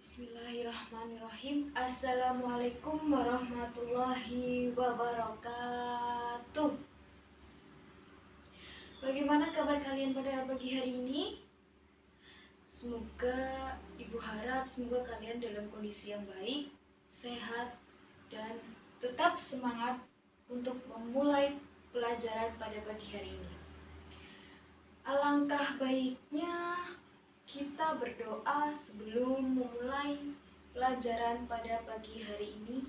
Bismillahirrahmanirrahim. Assalamualaikum warahmatullahi wabarakatuh. Bagaimana kabar kalian pada pagi hari ini? Semoga Ibu harap semoga kalian dalam kondisi yang baik, sehat, dan tetap semangat untuk memulai pelajaran pada pagi hari ini. Alangkah baiknya kita berdoa sebelum memulai pelajaran pada pagi hari ini.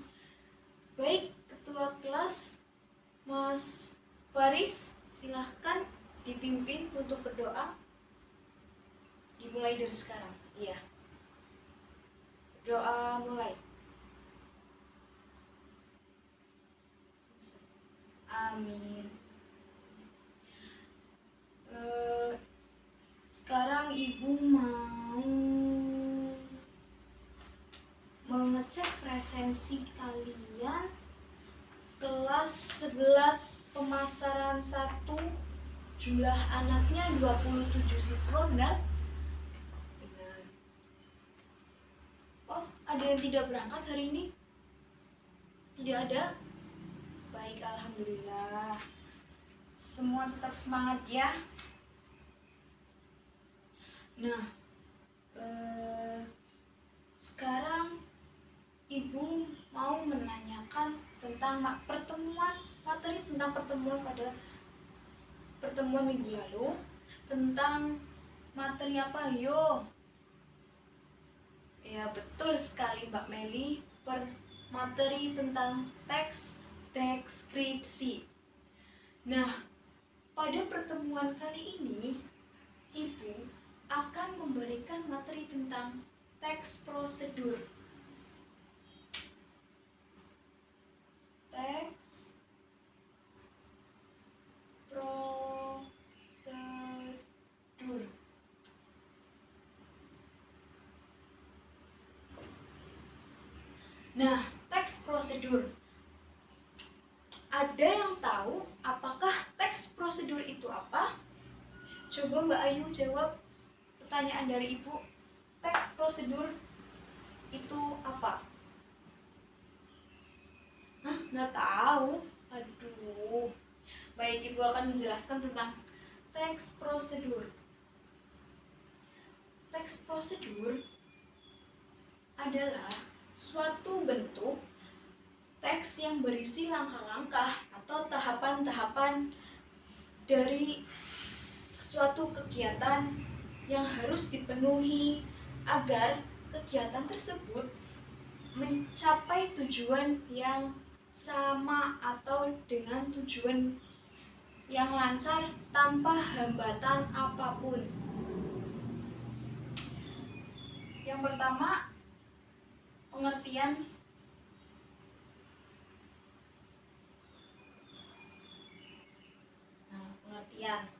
Baik, Ketua kelas Mas Faris, silahkan dipimpin untuk berdoa. Dimulai dari sekarang. Iya. Doa mulai. Amin. Sekarang Ibu mau mengecek presensi kalian kelas 11 pemasaran 1, jumlah anaknya 27 siswa, benar? Benar. Oh, ada yang tidak berangkat hari ini? Tidak ada? Baik, alhamdulillah. Semua tetap semangat ya. Nah, sekarang Ibu mau menanyakan tentang materi tentang pertemuan pada pertemuan minggu lalu. Tentang materi apa, yo? Ya, betul sekali Mbak Meli, materi tentang teks deskripsi. Nah, pada pertemuan kali ini Ibu akan memberikan materi tentang teks prosedur. Teks prosedur. Nah, teks prosedur. Ada yang tahu apakah teks prosedur itu apa? Coba Mbak Ayu jawab pertanyaan dari Ibu. Teks prosedur itu apa? Hah? Nggak tahu? Aduh. Baik, Ibu akan menjelaskan tentang teks prosedur. Teks prosedur adalah suatu bentuk teks yang berisi langkah-langkah atau tahapan-tahapan dari suatu kegiatan yang harus dipenuhi agar kegiatan tersebut mencapai tujuan yang sama atau dengan tujuan yang lancar tanpa hambatan apapun. Yang pertama, pengertian. Pengertian.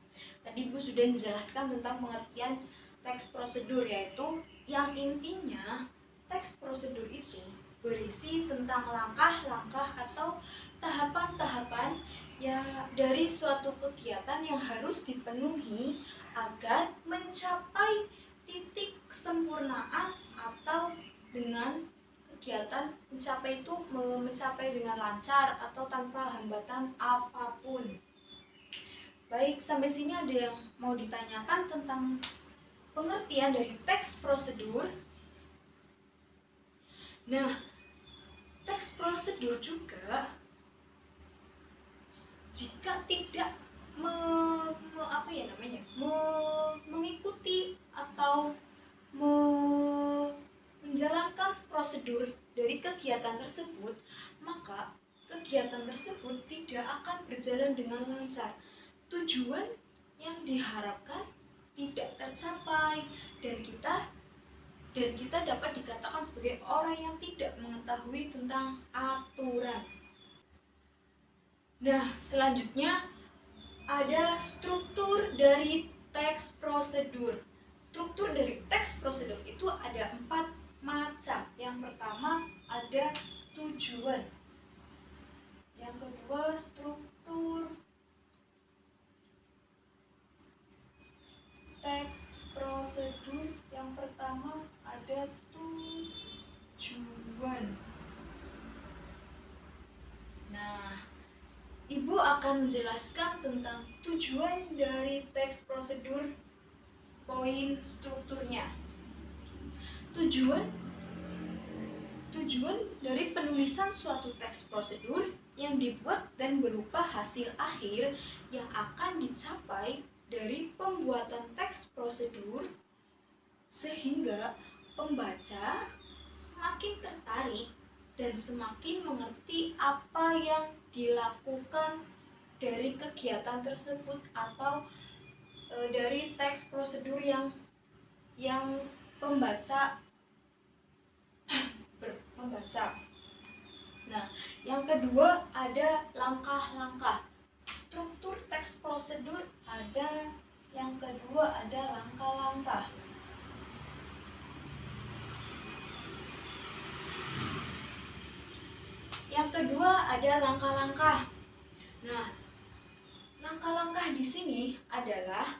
Tadi Ibu sudah menjelaskan tentang pengertian teks prosedur, yaitu yang intinya teks prosedur itu berisi tentang langkah-langkah atau tahapan-tahapan yang dari suatu kegiatan yang harus dipenuhi agar mencapai titik kesempurnaan atau dengan kegiatan mencapai dengan lancar atau tanpa hambatan apapun. Baik, sampai sini ada yang mau ditanyakan tentang pengertian dari teks prosedur. Nah, teks prosedur juga jika tidak mengikuti atau menjalankan prosedur dari kegiatan tersebut, maka kegiatan tersebut tidak akan berjalan dengan lancar. Tujuan yang diharapkan tidak tercapai dan kita dapat dikatakan sebagai orang yang tidak mengetahui tentang aturan. Nah, selanjutnya ada struktur dari teks prosedur. Struktur dari teks prosedur itu ada 4 macam. Yang pertama ada tujuan. Yang kedua struktur teks prosedur. Yang pertama ada tujuan. tujuan. Nah, Ibu akan menjelaskan tentang tujuan dari teks prosedur, poin strukturnya. Tujuan dari penulisan suatu teks prosedur yang dibuat dan berupa hasil akhir yang akan dicapai dari pembuatan teks prosedur, sehingga pembaca semakin tertarik dan semakin mengerti apa yang dilakukan dari kegiatan tersebut atau dari teks prosedur yang pembaca membaca. Nah, yang kedua ada langkah-langkah. Struktur teks prosedur ada, yang kedua ada langkah-langkah. Yang kedua ada langkah-langkah. Nah, langkah-langkah di sini adalah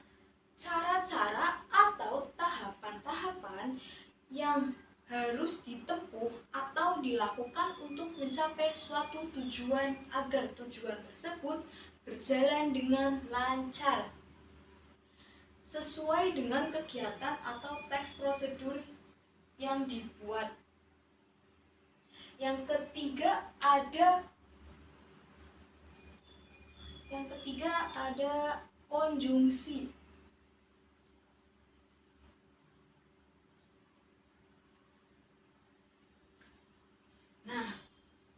cara-cara atau tahapan-tahapan yang harus ditempuh atau dilakukan untuk mencapai suatu tujuan agar tujuan tersebut berjalan dengan lancar sesuai dengan kegiatan atau teks prosedur yang dibuat. Yang ketiga ada konjungsi. Nah,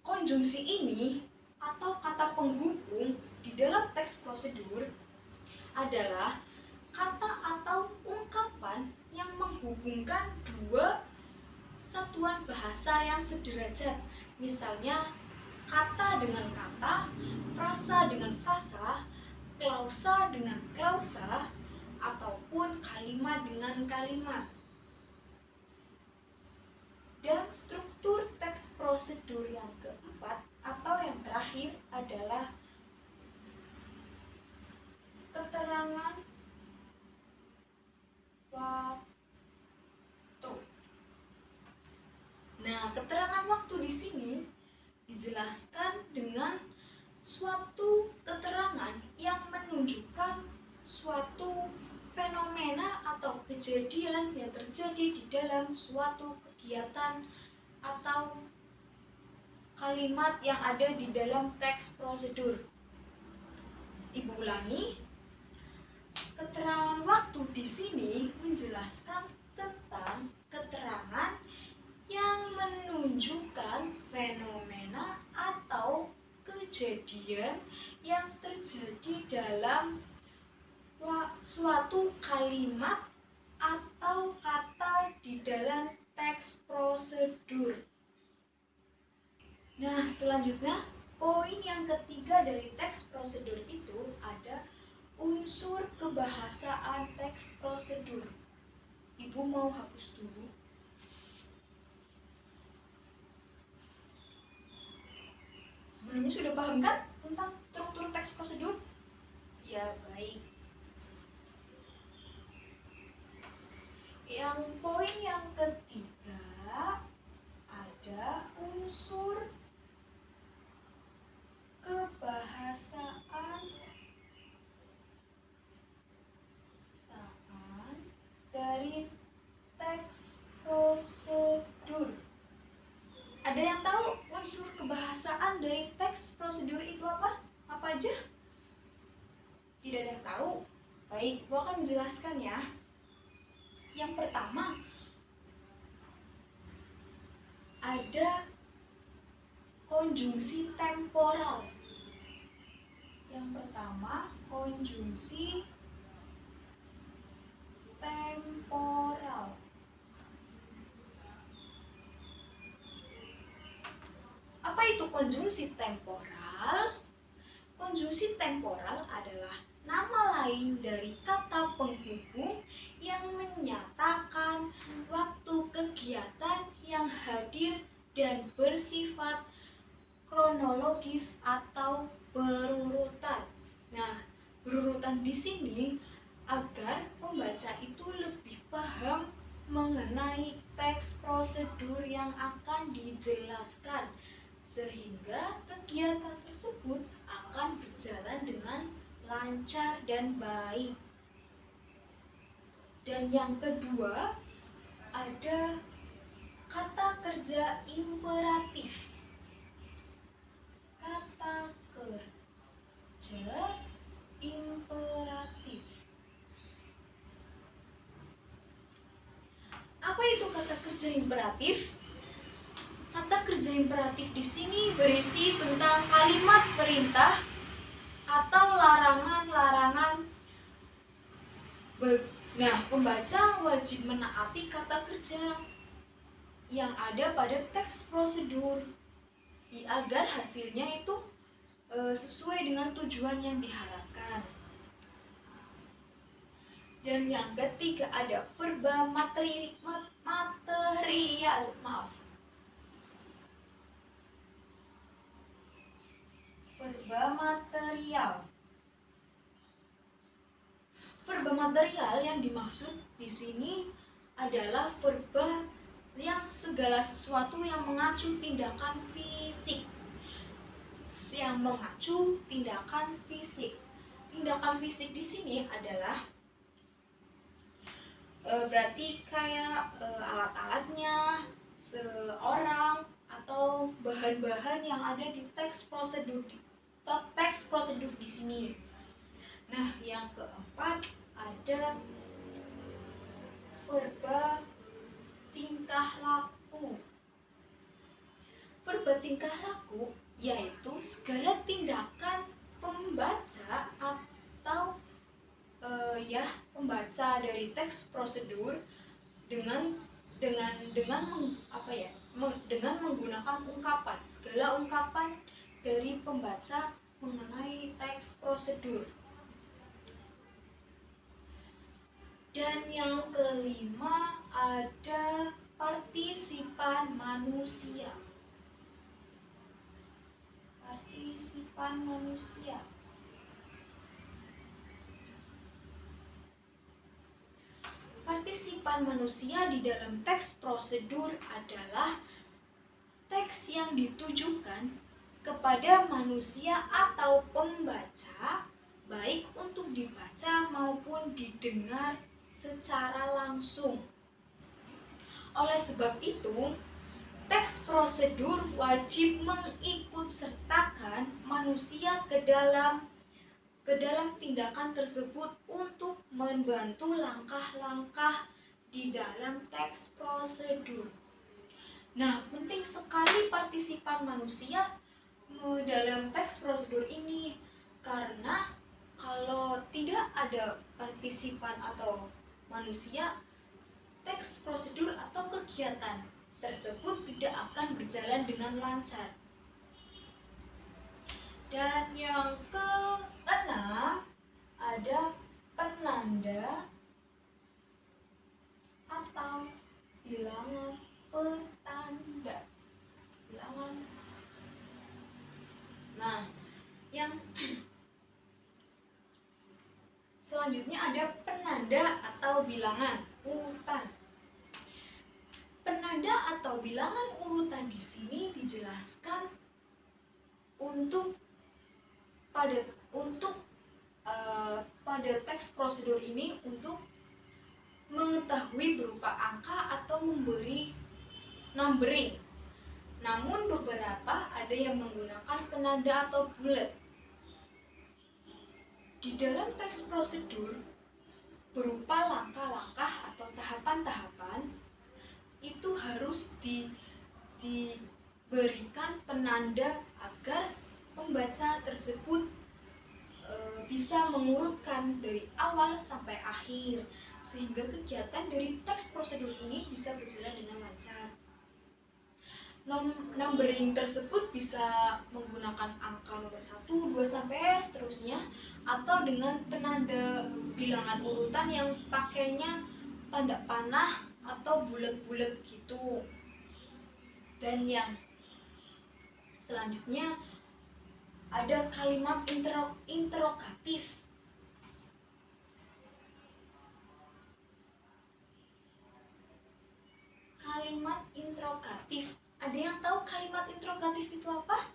konjungsi ini atau kata penghubung di dalam teks prosedur adalah kata atau ungkapan yang menghubungkan dua satuan bahasa yang sederajat. Misalnya, kata dengan kata, frasa dengan frasa, klausa dengan klausa, ataupun kalimat dengan kalimat. Dan struktur teks prosedur yang keempat atau yang terakhir adalah keterangan waktu. Nah, keterangan waktu di sini dijelaskan dengan suatu keterangan yang menunjukkan suatu fenomena atau kejadian yang terjadi di dalam suatu kegiatan atau kalimat yang ada di dalam teks prosedur. Ibu ulangi, keterangan waktu di sini menjelaskan tentang keterangan yang menunjukkan fenomena atau kejadian yang terjadi dalam suatu kalimat atau kata di dalam teks prosedur. Nah, selanjutnya poin yang ketiga dari teks prosedur itu ada unsur kebahasaan teks prosedur. Ibu mau hapus dulu. Sebelumnya sudah paham kan tentang struktur teks prosedur? Ya, baik. Yang poin yang ketiga ada unsur kebahasaan dari teks prosedur. Ada yang tahu unsur kebahasaan dari teks prosedur itu apa? Apa aja? Tidak ada yang tahu? Baik, gua akan menjelaskan ya. Yang pertama, ada konjungsi temporal. Yang pertama, konjungsi temporal. Apa itu konjungsi temporal? Konjungsi temporal adalah nama lain dari kata penghubung yang menyatakan waktu kegiatan yang hadir dan bersifat kronologis atau berurutan. Nah, berurutan di sini agar pembaca itu lebih paham mengenai teks prosedur yang akan dijelaskan, sehingga kegiatan tersebut akan berjalan dengan lancar dan baik. Dan yang kedua, ada kata kerja imperatif. Kata kerja imperatif. Apa itu kata kerja imperatif? Kata kerja imperatif di sini berisi tentang kalimat perintah atau larangan-larangan. Nah, pembaca wajib menaati kata kerja yang ada pada teks prosedur agar hasilnya itu sesuai dengan tujuan yang diharapkan. Dan yang ketiga ada verba material. Verba material. Verba material yang dimaksud di sini adalah verba yang segala sesuatu yang mengacu tindakan fisik. Tindakan fisik di sini adalah berarti kayak alat-alatnya, seorang, atau bahan-bahan yang ada di teks prosedur di sini. Nah, yang keempat ada verba tingkah laku. Verba tingkah laku yaitu segala tindakan pembaca atau pembaca dari teks prosedur dengan menggunakan ungkapan, segala ungkapan dari pembaca mengenai teks prosedur. Dan yang kelima ada partisipan manusia. Partisipan manusia. Partisipan manusia di dalam teks prosedur adalah teks yang ditujukan kepada manusia atau pembaca, baik untuk dibaca maupun didengar secara langsung. Oleh sebab itu, teks prosedur wajib mengikutsertakan manusia ke dalam tindakan tersebut untuk membantu langkah-langkah di dalam teks prosedur. Nah, penting sekali partisipan manusia dalam teks prosedur ini, karena kalau tidak ada partisipan atau manusia, teks prosedur atau kegiatan tersebut tidak akan berjalan dengan lancar. Dan yang keenam ada penanda atau bilangan pertanda. Nah, yang selanjutnya ada penanda atau bilangan urutan. Penanda atau bilangan urutan di sini dijelaskan pada teks prosedur ini untuk mengetahui berupa angka atau memberi numbering. Namun beberapa ada yang menggunakan penanda atau bulat. Di dalam teks prosedur berupa langkah-langkah atau tahapan-tahapan itu harus diberikan penanda agar pembaca tersebut bisa mengurutkan dari awal sampai akhir, sehingga kegiatan dari teks prosedur ini bisa berjalan dengan lancar. Numbering tersebut bisa menggunakan angka nomor 1, 2, sampai seterusnya, atau dengan penanda bilangan urutan yang pakainya tanda panah atau bulat-bulat gitu. Dan yang selanjutnya ada kalimat interrogatif. kalimat interrogatif. Ada yang tahu kalimat interrogatif itu apa?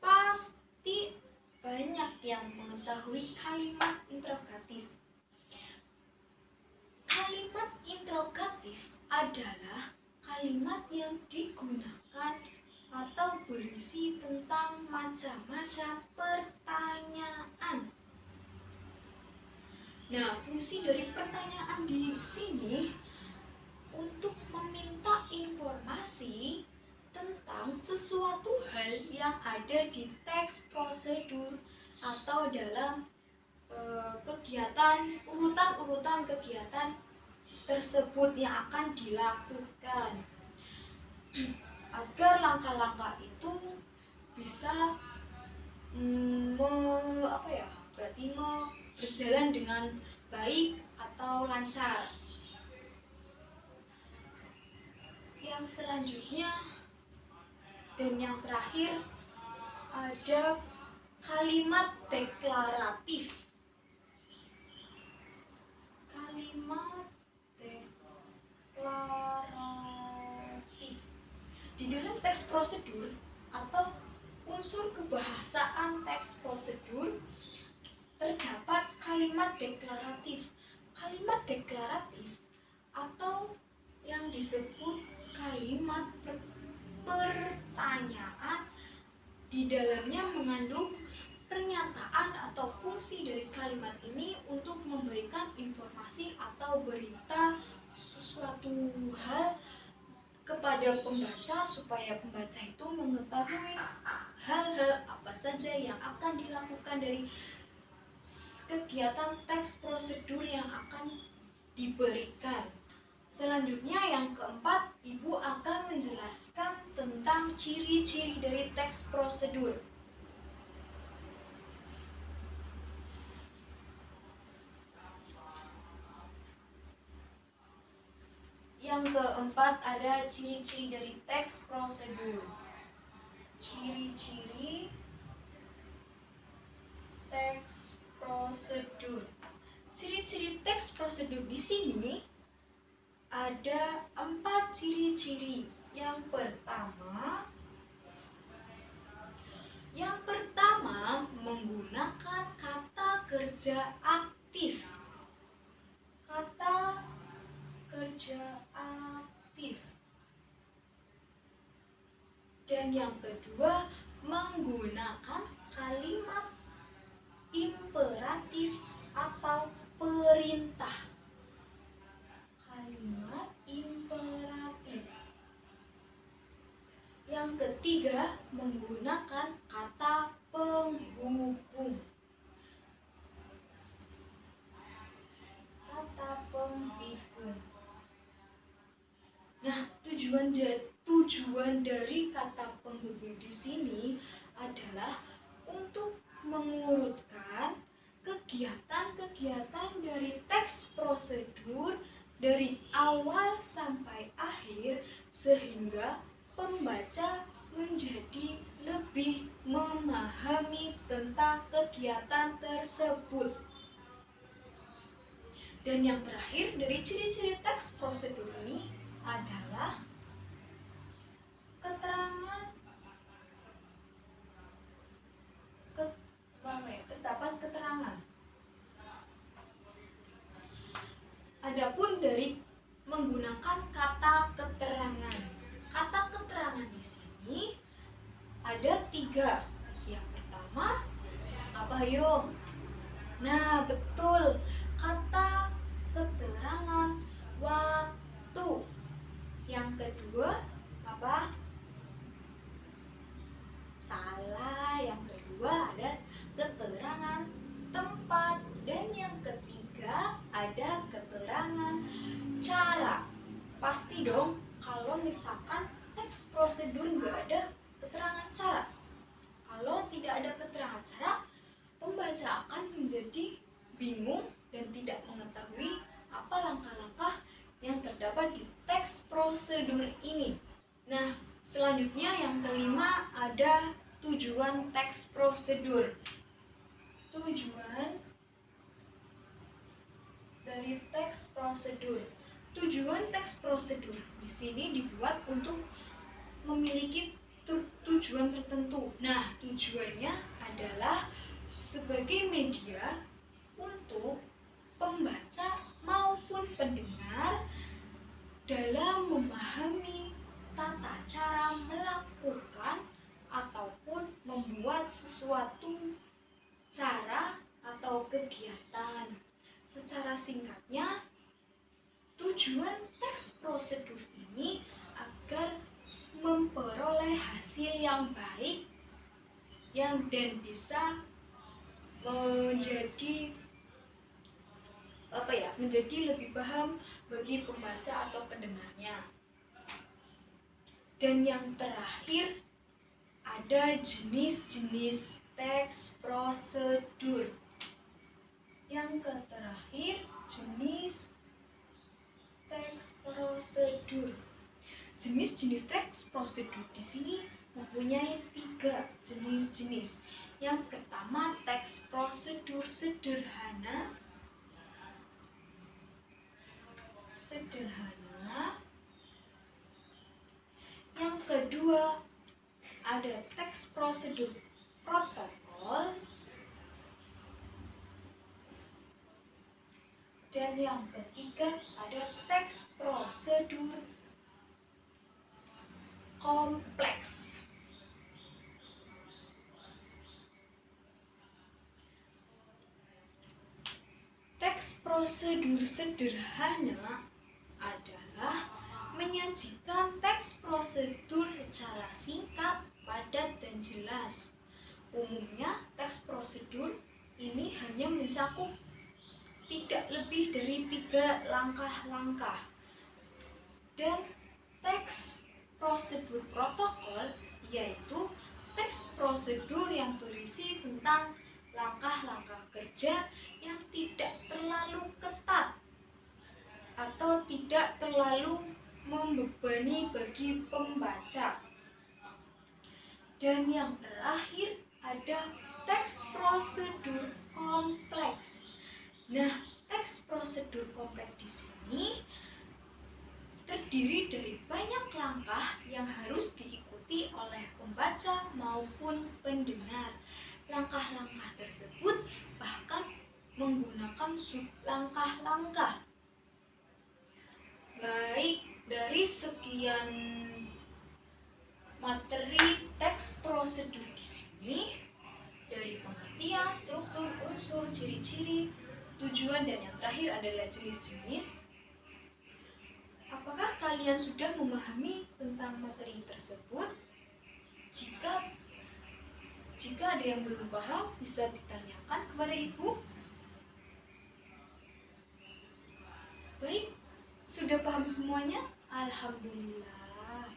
Pasti banyak yang mengetahui kalimat interrogatif. Kalimat interrogatif adalah kalimat yang digunakan atau berisi tentang macam-macam pertanyaan. Nah, fungsi dari pertanyaan di sini untuk meminta informasi tentang sesuatu hal yang ada di teks prosedur atau dalam kegiatan, urutan kegiatan tersebut yang akan dilakukan, agar langkah-langkah itu bisa berjalan dengan baik atau lancar. Yang selanjutnya dan yang terakhir ada kalimat deklaratif. Kalimat deklaratif di dalam teks prosedur atau unsur kebahasaan teks prosedur terdapat kalimat deklaratif. Kalimat deklaratif atau yang disebut kalimat pertanyaan di dalamnya mengandung pernyataan atau fungsi dari kalimat ini untuk memberikan informasi atau berita sesuatu hal kepada pembaca supaya pembaca itu mengetahui hal-hal apa saja yang akan dilakukan dari kegiatan teks prosedur yang akan diberikan. Selanjutnya yang keempat, Ibu akan menjelaskan tentang ciri-ciri dari teks prosedur. Yang keempat ada ciri-ciri dari teks prosedur. Ciri-ciri teks prosedur. Ciri-ciri teks prosedur di sini ada 4 ciri-ciri. Yang pertama menggunakan kata kerja aktif. Kata kerja aktif. Dan yang kedua menggunakan kalimat imperatif atau perintah. Kalimat imperatif. Yang ketiga menggunakan kata penghubung. Kata penghubung. Nah, tujuan dari kata penghubung di sini adalah untuk mengurutkan kegiatan-kegiatan dari teks prosedur dari awal sampai akhir sehingga pembaca menjadi lebih memahami tentang kegiatan tersebut. Dan yang terakhir dari ciri-ciri teks prosedur ini adalah terdapat keterangan. Adapun dari menggunakan kata keterangan. Kata keterangan di sini ada 3. Yang pertama apa yo? Nah, betul. Kata keterangan waktu. Yang kedua apa? Salah. Yang kedua ada keterangan tempat. Dan yang ketiga ada keterangan cara. Pasti dong kalau misalkan teks prosedur nggak ada keterangan cara. Kalau tidak ada keterangan cara, pembaca akan menjadi bingung dan tidak mengetahui apa langkah-langkah yang terdapat di teks prosedur ini. Nah, selanjutnya yang kelima ada tujuan teks prosedur. Tujuan dari teks prosedur. Tujuan teks prosedur di sini dibuat untuk memiliki tujuan tertentu. Nah, tujuannya adalah sebagai media untuk pembaca maupun pendengar dalam memahami tata cara melakukan ataupun membuat sesuatu cara atau kegiatan. Secara singkatnya, tujuan teks prosedur ini agar memperoleh hasil yang baik dan bisa menjadi lebih paham bagi pembaca atau pendengarnya. Dan yang terakhir, ada jenis-jenis teks prosedur. Yang terakhir, jenis teks prosedur. Jenis-jenis teks prosedur di sini mempunyai 3 jenis-jenis. Yang pertama, teks prosedur sederhana. Yang kedua, ada teks prosedur protokol. Dan yang ketiga, ada teks prosedur kompleks. Teks prosedur sederhana adalah menyajikan teks prosedur secara singkat, padat, dan jelas. Umumnya, teks prosedur ini hanya mencakup tidak lebih dari 3 langkah-langkah. Dan teks prosedur protokol yaitu teks prosedur yang berisi tentang langkah-langkah kerja yang tidak terlalu ketat atau tidak terlalu membebani bagi pembaca. Dan yang terakhir ada teks prosedur kompleks. Nah, teks prosedur kompleks di sini terdiri dari banyak langkah yang harus diikuti oleh pembaca maupun pendengar. Langkah-langkah tersebut bahkan menggunakan sub-langkah-langkah. Baik, dari sekian materi teks prosedur di sini, dari pengertian, struktur, unsur, ciri-ciri, tujuan, dan yang terakhir adalah jenis-jenis. Apakah kalian sudah memahami tentang materi tersebut? Jika ada yang belum paham, bisa ditanyakan kepada ibu. Baik, sudah paham semuanya? Alhamdulillah.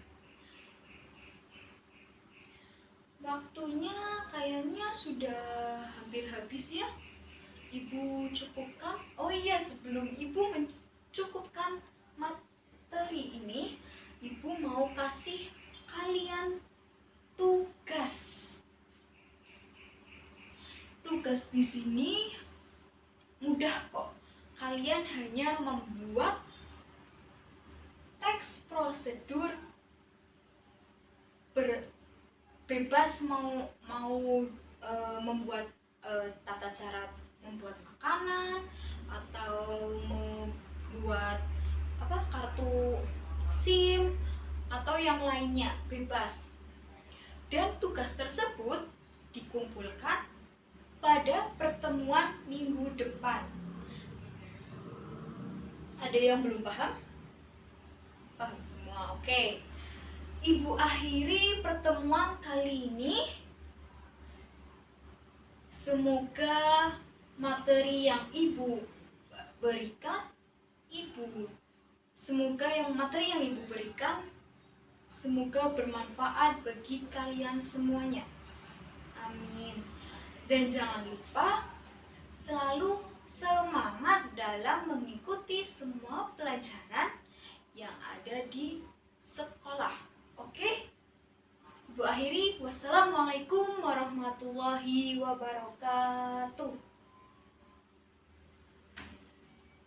Waktunya kayaknya sudah hampir habis ya. Ibu cukupkan. Oh iya, sebelum ibu mencukupkan materi ini, ibu mau kasih kalian tugas. Tugas di sini mudah kok. Kalian hanya membuat teks prosedur bebas mau membuat tata cara membuat makanan atau membuat kartu SIM atau yang lainnya, bebas. Dan tugas tersebut dikumpulkan pada pertemuan minggu depan. Ada yang belum paham? Paham semua, oke. Ibu akhiri pertemuan kali ini. Semoga materi yang ibu berikan, semoga bermanfaat bagi kalian semuanya. Amin. Dan jangan lupa selalu semangat dalam mengikuti semua pelajaran yang ada di sekolah. Oke? Ibu akhiri, wassalamualaikum warahmatullahi wabarakatuh.